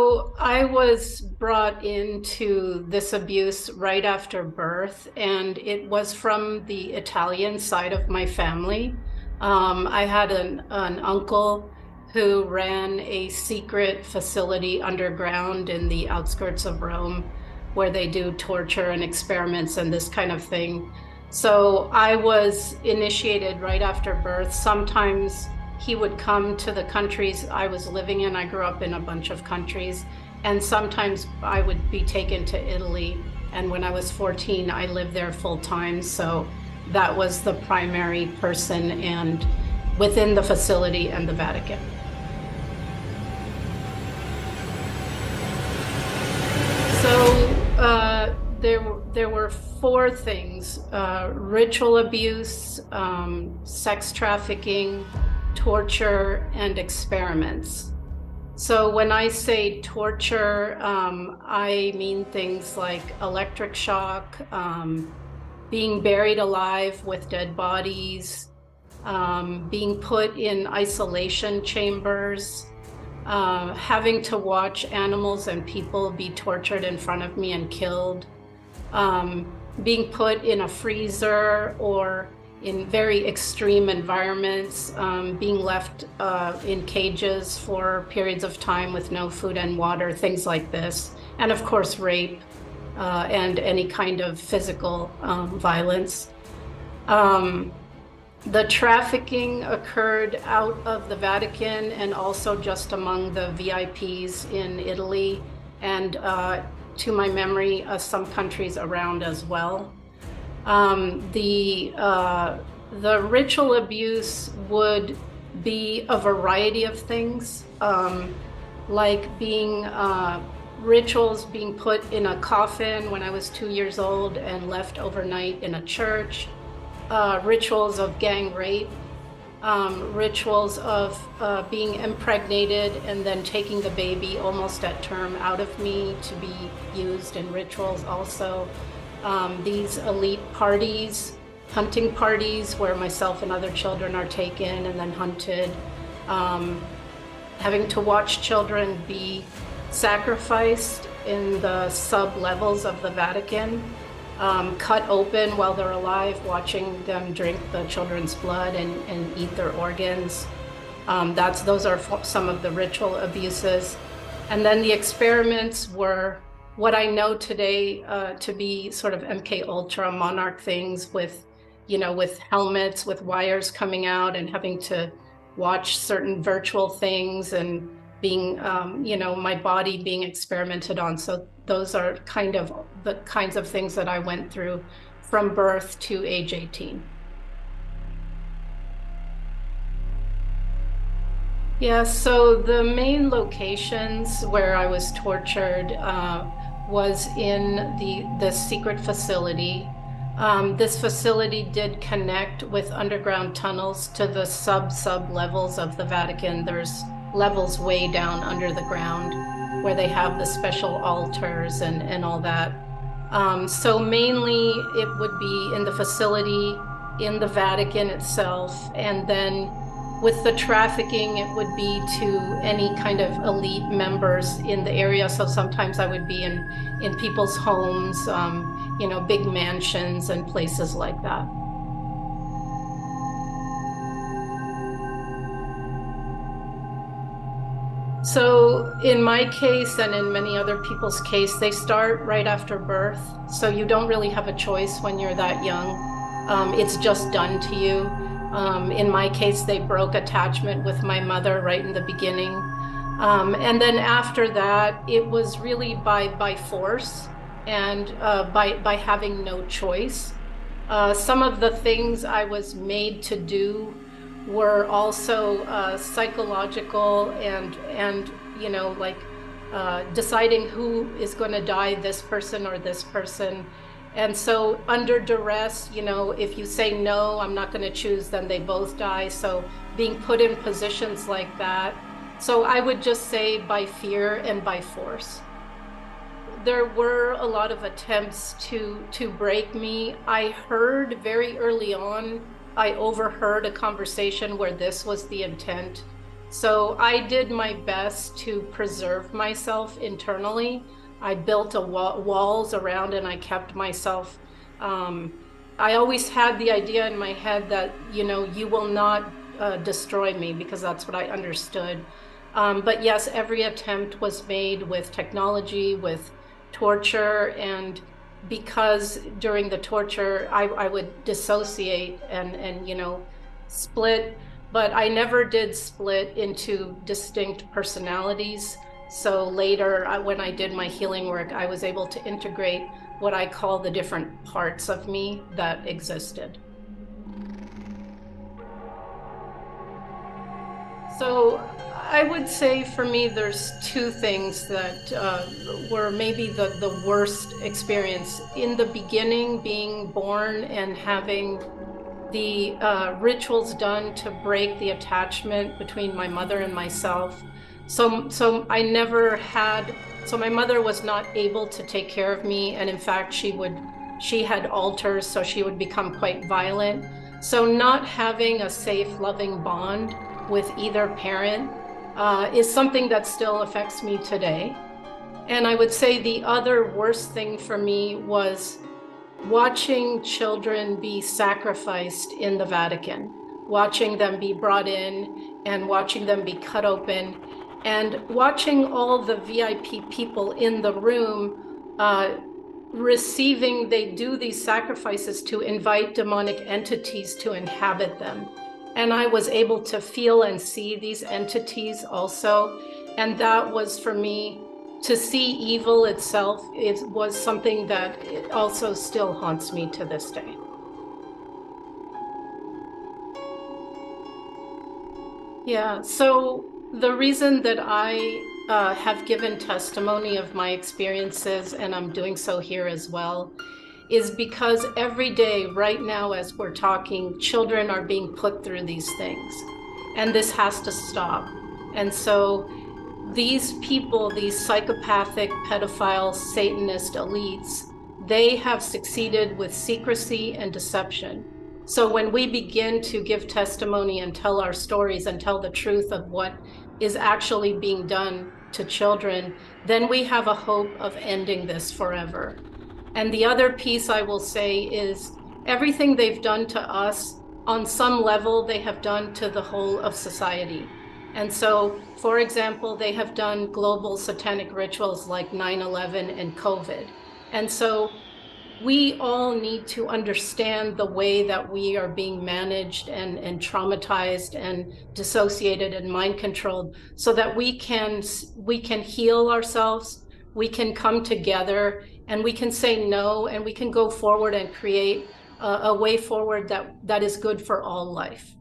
So I was brought into this abuse right after birth, and it was from the Italian side of my family. I had an uncle who ran a secret facility underground in the outskirts of Rome where they do torture and experiments and this kind of thing. So I was initiated right after birth. Sometimes he would come to the countries I was living in. I grew up in a bunch of countries, and sometimes I would be taken to Italy. And when I was 14, I lived there full time. So that was the primary person and within the facility and the Vatican. So there were four things: ritual abuse, sex trafficking, torture, and experiments. So when I say torture, I mean things like electric shock, being buried alive with dead bodies, being put in isolation chambers, having to watch animals and people be tortured in front of me and killed, being put in a freezer or in very extreme environments, being left in cages for periods of time with no food and water, things like this. And of course, rape and any kind of physical violence. The trafficking occurred out of the Vatican and also just among the VIPs in Italy and, to my memory, some countries around as well. The ritual abuse would be a variety of things, like being rituals being put in a coffin when I was 2 years old and left overnight in a church, rituals of gang rape, rituals of being impregnated and then taking the baby almost at term out of me to be used in rituals also. These elite parties, hunting parties where myself and other children are taken and then hunted, having to watch children be sacrificed in the sub-levels of the Vatican, cut open while they're alive, watching them drink the children's blood and eat their organs. Those are some of the ritual abuses. And then the experiments were what I know today to be sort of MK Ultra monarch things with, with helmets, with wires coming out and having to watch certain virtual things and being, my body being experimented on. So those are kind of the kinds of things that I went through from birth to age 18. Yeah, so the main locations where I was tortured was in the secret facility. This facility did connect with underground tunnels to the sub levels of the Vatican. There's levels way down under the ground where they have the special altars and all that. So mainly it would be in the facility, in the Vatican itself, and then with the trafficking, it would be to any kind of elite members in the area. So sometimes I would be in people's homes, big mansions and places like that. So in my case and in many other people's case, they start right after birth. So you don't really have a choice when you're that young. It's just done to you. In my case, they broke attachment with my mother right in the beginning. And then after that, it was really by force and by having no choice. Some of the things I was made to do were also psychological and deciding who is going to die, this person or this person. And so under duress, if you say no, I'm not going to choose, then they both die. So being put in positions like that. So I would just say by fear and by force. There were a lot of attempts to break me. I heard very early on, I overheard a conversation where this was the intent. So I did my best to preserve myself internally. I built walls around and I kept myself. I always had the idea in my head that, you will not destroy me, because that's what I understood. But yes, every attempt was made with technology, with torture, and because during the torture, I would dissociate and split, but I never did split into distinct personalities. So later, when I did my healing work, I was able to integrate what I call the different parts of me that existed. So I would say for me, there's two things that were maybe the worst experience. In the beginning, being born and having the rituals done to break the attachment between my mother and myself. So I never had, so my mother was not able to take care of me. And in fact, she had alters, so she would become quite violent. So not having a safe, loving bond with either parent is something that still affects me today. And I would say the other worst thing for me was watching children be sacrificed in the Vatican, watching them be brought in and watching them be cut open, and watching all the VIP people in the room they do these sacrifices to invite demonic entities to inhabit them. And I was able to feel and see these entities also. And that was, for me, to see evil itself, it was something that also still haunts me to this day. Yeah, so the reason that I have given testimony of my experiences, and I'm doing so here as well, is because every day right now as we're talking, children are being put through these things, and this has to stop. And so these people, these psychopathic, pedophile, Satanist elites, they have succeeded with secrecy and deception. So when we begin to give testimony and tell our stories and tell the truth of what is actually being done to children, then we have a hope of ending this forever. And the other piece I will say is everything they've done to us, on some level, they have done to the whole of society. And so, for example, they have done global satanic rituals like 9/11 and COVID. And so we all need to understand the way that we are being managed and traumatized and dissociated and mind controlled, so that we can heal ourselves, we can come together, and we can say no, and we can go forward and create a way forward that is good for all life.